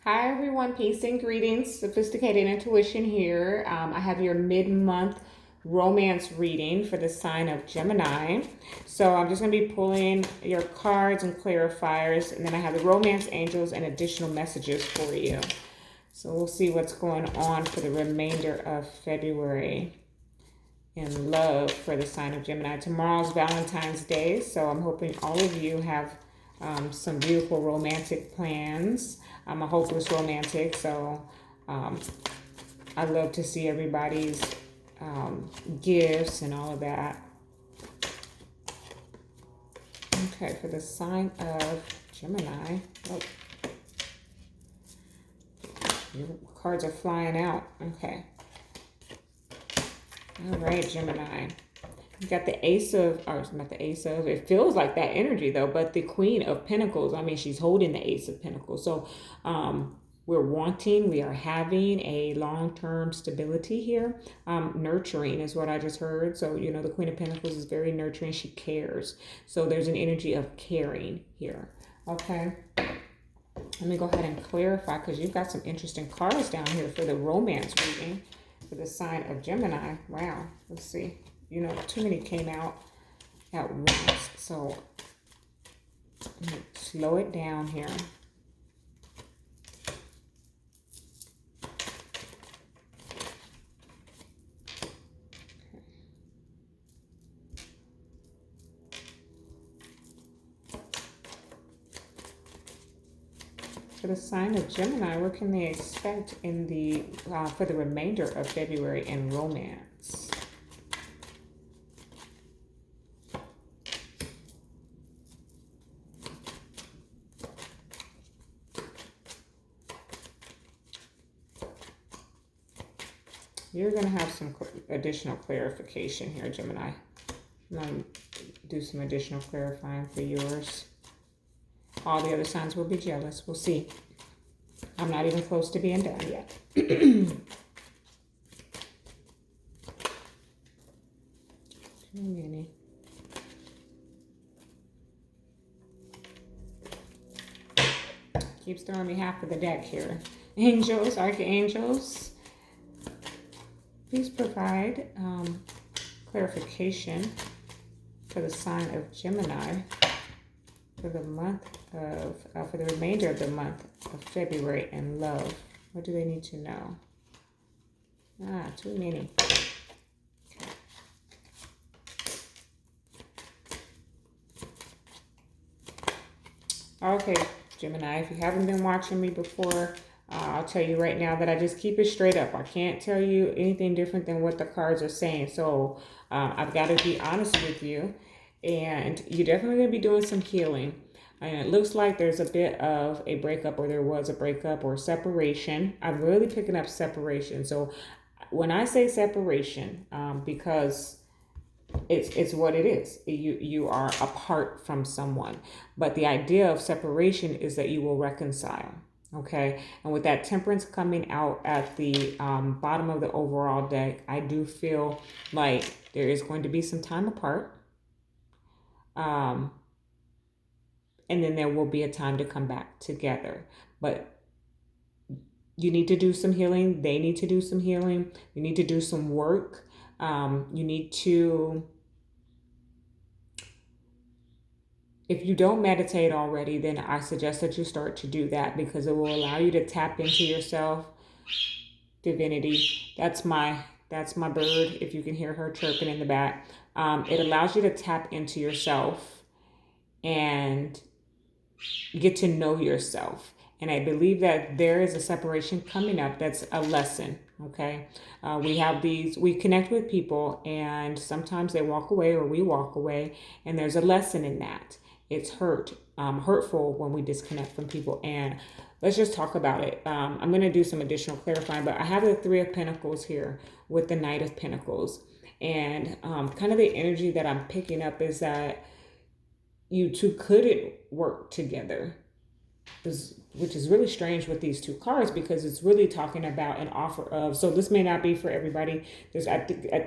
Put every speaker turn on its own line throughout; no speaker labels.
Hi everyone, peace and greetings. Sophisticated Intuition here. I have your mid-month romance reading for the sign of Gemini. So I'm just going to be pulling your cards and clarifiers, and then I have the romance angels and additional messages for you. So we'll see what's going on for the remainder of February in love for the sign of Gemini. Tomorrow's Valentine's Day, so I'm hoping all of you have some beautiful romantic plans. I'm a hopeless romantic, so I love to see everybody's gifts and all of that. Okay, for the sign of Gemini. Oh, your cards are flying out. Okay. All right, Gemini. You got the ace of, or not the ace of, it feels like that energy though, but the queen of pentacles. I mean, she's holding the ace of pentacles. So we are having a long-term stability here. Nurturing is what I just heard. So, you know, the queen of pentacles is very nurturing. She cares. So there's an energy of caring here. Okay. Let me go ahead and clarify because you've got some interesting cards down here for the romance reading for the sign of Gemini. Wow. Let's see. You know, too many came out at once. So let me slow it down here. For the sign of Gemini, what can they expect in the for the remainder of February in romance? You're going to have some additional clarification here, Gemini. I'm going to do some additional clarifying for yours. All the other signs will be jealous. We'll see. I'm not even close to being done yet. Too many. Keeps throwing me half of the deck here. Angels, archangels. Please provide clarification for the sign of Gemini for the month of, for the remainder of the month of February in love. What do they need to know? Too many. Okay, Gemini, if you haven't been watching me before, I'll tell you right now that I just keep it straight up. I can't tell you anything different than what the cards are saying. So I've got to be honest with you. And you're definitely going to be doing some healing. And it looks like there's a bit of a breakup, or there was a breakup or separation. I'm really picking up separation. So when I say separation, because it's what it is. You are apart from someone. But the idea of separation is that you will reconcile. Okay, and with that temperance coming out at the bottom of the overall deck, I do feel like there is going to be some time apart. And then there will be a time to come back together. But you need to do some healing. They need to do some healing. You need to do some work. You need to... If you don't meditate already, then I suggest that you start to do that because it will allow you to tap into yourself. Divinity. That's my bird, if you can hear her chirping in the back. It allows you to tap into yourself and get to know yourself. And I believe that there is a separation coming up that's a lesson, okay? We connect with people and sometimes they walk away or we walk away, and there's a lesson in that. It's hurtful when we disconnect from people. And let's just talk about it. I'm going to do some additional clarifying, but I have the Three of Pentacles here with the Knight of Pentacles. And kind of the energy that I'm picking up is that you two couldn't work together, which is really strange with these two cards because it's really talking about an offer of, so this may not be for everybody. I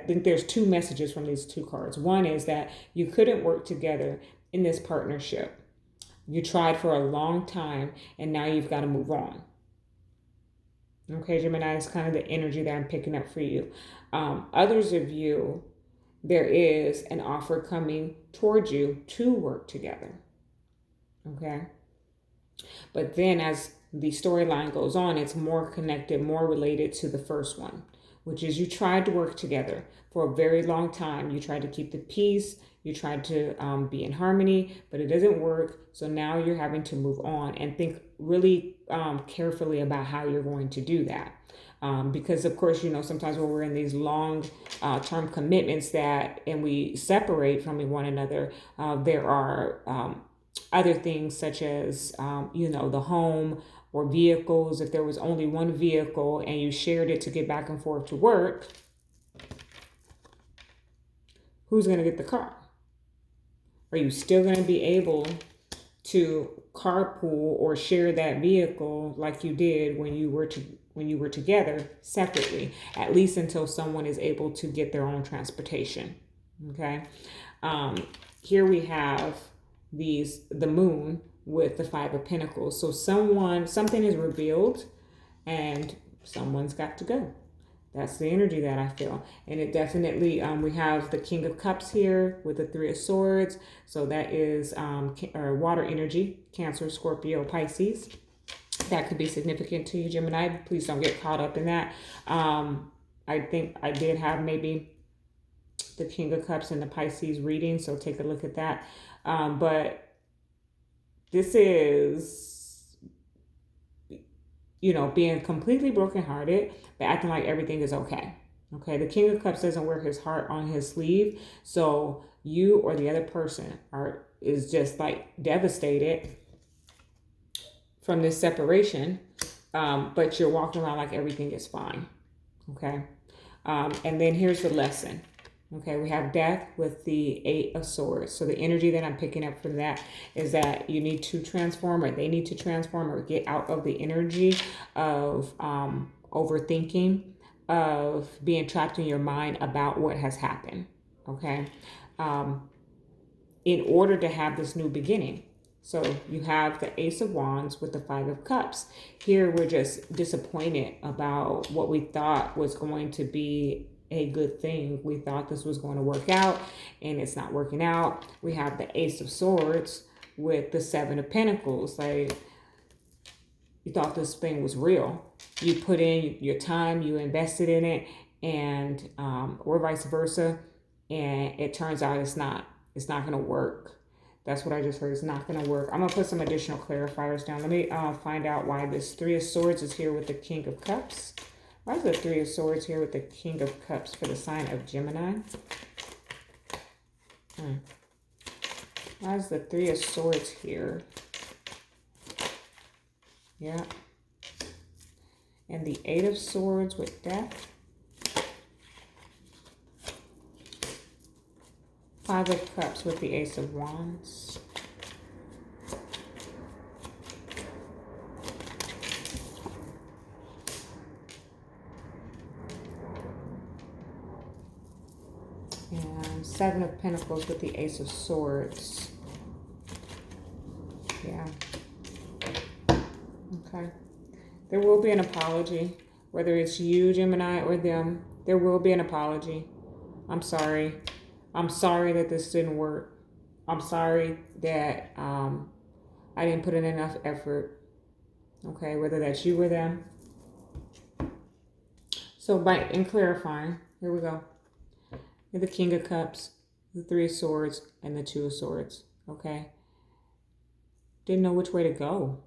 think there's two messages from these two cards. One is that you couldn't work together in this partnership. You tried for a long time and now you've got to move on. Okay, Gemini is kind of the energy that I'm picking up for you. Others of you, there is an offer coming towards you to work together. Okay. But then as the storyline goes on, it's more connected, more related to the first one, which is you tried to work together for a very long time. You tried to keep the peace. You tried to be in harmony, but it doesn't work. So now you're having to move on and think really carefully about how you're going to do that. Because of course, sometimes when we're in these long term commitments and we separate from one another, there are other things such as, the home or vehicles. If there was only one vehicle and you shared it to get back and forth to work, who's going to get the car? Are you still going to be able to carpool or share that vehicle like you did when you were together separately, at least until someone is able to get their own transportation? Okay. Here we have the moon with the Five of Pentacles. So something is revealed and someone's got to go. That's the energy that I feel. And it definitely, we have the King of Cups here with the Three of Swords. So that is water energy, Cancer, Scorpio, Pisces. That could be significant to you, Gemini. Please don't get caught up in that. I think I did have maybe the King of Cups and the Pisces reading, so take a look at that. But this is, being completely brokenhearted, but acting like everything is okay. Okay, the King of Cups doesn't wear his heart on his sleeve, so you or the other person is just like devastated from this separation, but you're walking around like everything is fine. Okay, and then here's the lesson. Okay, we have death with the Eight of Swords. So the energy that I'm picking up from that is that you need to transform, or they need to transform, or get out of the energy of overthinking, of being trapped in your mind about what has happened. Okay, in order to have this new beginning. So you have the Ace of Wands with the Five of Cups. Here we're just disappointed about what we thought was going to be a good thing. We thought this was going to work out and it's not working out. We have the Ace of Swords with the Seven of Pentacles. Like, you thought this thing was real. You put in your time, you invested in it, and or vice versa, and it turns out it's not going to work. That's what I just heard. It's not going to work. I'm going to put some additional clarifiers down. Let me find out why this Three of Swords is here with the King of Cups. Why is the Three of Swords here with the King of Cups for the sign of Gemini? Why is the Three of Swords here? Yeah. And the Eight of Swords with death. Five of Cups with the Ace of Wands. And Seven of Pentacles with the Ace of Swords. Yeah. Okay. There will be an apology. Whether it's you, Gemini, or them, there will be an apology. I'm sorry. I'm sorry that this didn't work. I'm sorry that I didn't put in enough effort. Okay, whether that's you or them. So in clarifying, here we go. The King of Cups, the Three of Swords, and the Two of Swords. Okay. Didn't know which way to go.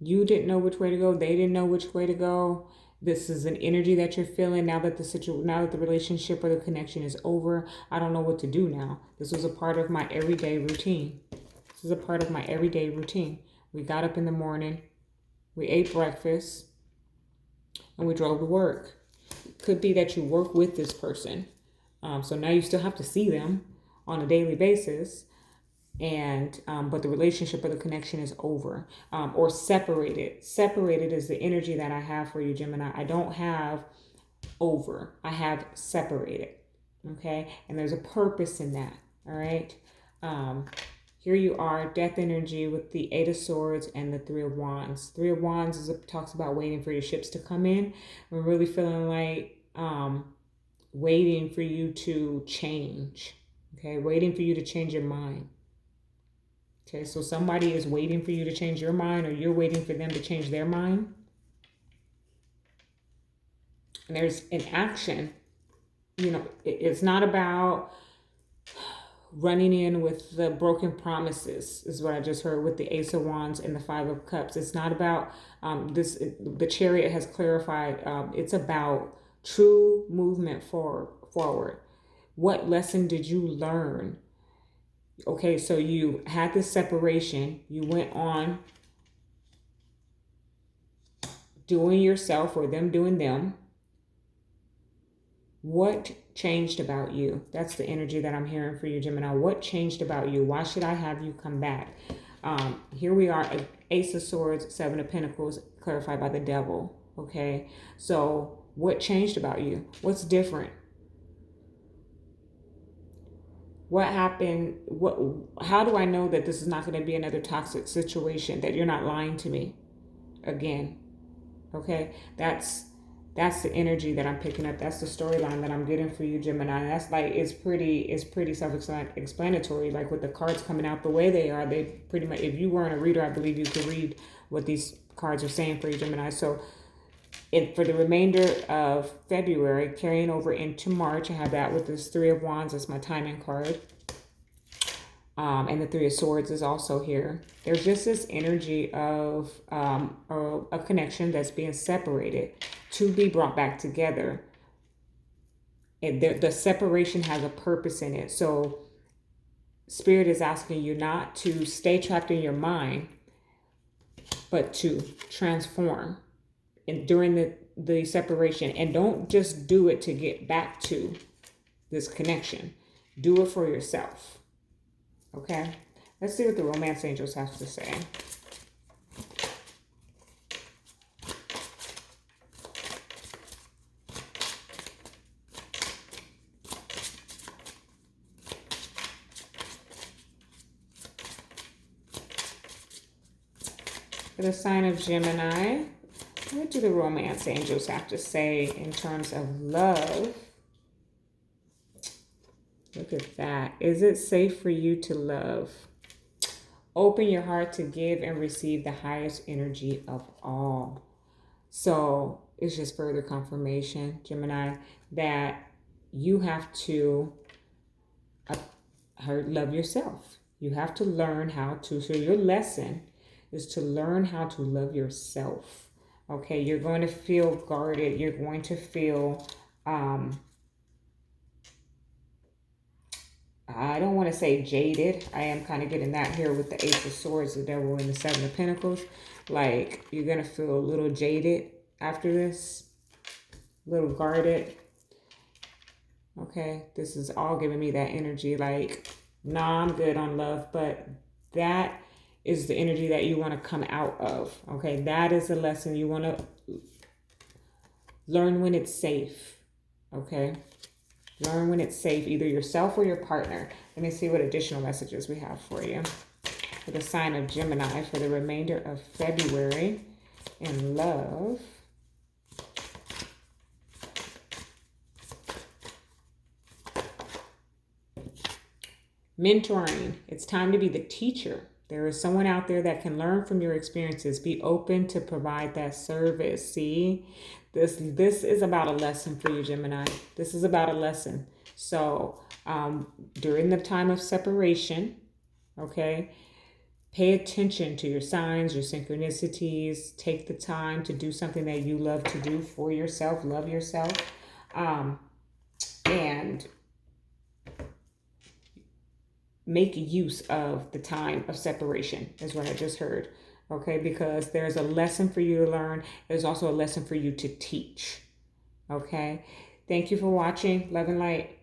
You didn't know which way to go. They didn't know which way to go. This is an energy that you're feeling now that the relationship or the connection is over. I don't know what to do now. This was a part of my everyday routine. This is a part of my everyday routine. We got up in the morning, we ate breakfast, and we drove to work. It could be that you work with this person. So now you still have to see them on a daily basis. And but the relationship or the connection is over, or separated. Separated is the energy that I have for you, Gemini. I don't have over. I have separated. Okay, and there's a purpose in that. All right. here you are, death energy with the Eight of Swords and the Three of Wands. Three of Wands talks about waiting for your ships to come in. I'm really feeling like waiting for you to change. Okay, waiting for you to change your mind. Okay, so somebody is waiting for you to change your mind, or you're waiting for them to change their mind. And there's an action. You know, it's not about running in with the broken promises, is what I just heard with the Ace of Wands and the Five of Cups. It's not about this. The Chariot has clarified. It's about true movement forward. What lesson did you learn? Okay, so you had this separation. You went on doing yourself or them doing them. What changed about you? That's the energy that I'm hearing for you, Gemini. What changed about you? Why should I have you come back? Here we are, Ace of Swords, Seven of Pentacles, clarified by the Devil. Okay, so what changed about you? What's different? What happened? How do I know that this is not going to be another toxic situation, that you're not lying to me again? Okay, that's the energy that I'm picking up. That's the storyline that I'm getting for you, Gemini. That's like, it's pretty self-explanatory. Like with the cards coming out the way they are, they pretty much, if you weren't a reader, I believe you could read what these cards are saying for you, Gemini. So for the remainder of February, carrying over into March, I have that with this Three of Wands as my timing card. And the Three of Swords is also here. There's just this energy of a connection that's being separated to be brought back together. And the separation has a purpose in it. So Spirit is asking you not to stay trapped in your mind, but to transform during the separation. And don't just do it to get back to this connection. Do it for yourself. Okay, let's see what the romance angels have to say. For the sign of Gemini, what do the romance angels have to say in terms of love? Look at that. Is it safe for you to love? Open your heart to give and receive the highest energy of all. So it's just further confirmation, Gemini, that you have to love yourself. You have to learn how to. So your lesson is to learn how to love yourself. Okay, you're going to feel guarded. You're going to feel I don't want to say jaded. I am kind of getting that here with the Ace of Swords, the Devil, and the Seven of Pentacles. Like, you're going to feel a little jaded after this. A little guarded. Okay, this is all giving me that energy. Like, nah, I'm good on love. But that is the energy that you want to come out of. Okay, that is the lesson. You want to learn when it's safe. Okay. Learn when it's safe, either yourself or your partner. Let me see what additional messages we have for you. For the sign of Gemini for the remainder of February in love. Mentoring. It's time to be the teacher. There is someone out there that can learn from your experiences. Be open to provide that service. See? This is about a lesson for you, Gemini. This is about a lesson. So during the time of separation, okay, pay attention to your signs, your synchronicities. Take the time to do something that you love to do for yourself. Love yourself. And make use of the time of separation is what I just heard. Okay, because there's a lesson for you to learn. There's also a lesson for you to teach. Okay, thank you for watching. Love and light.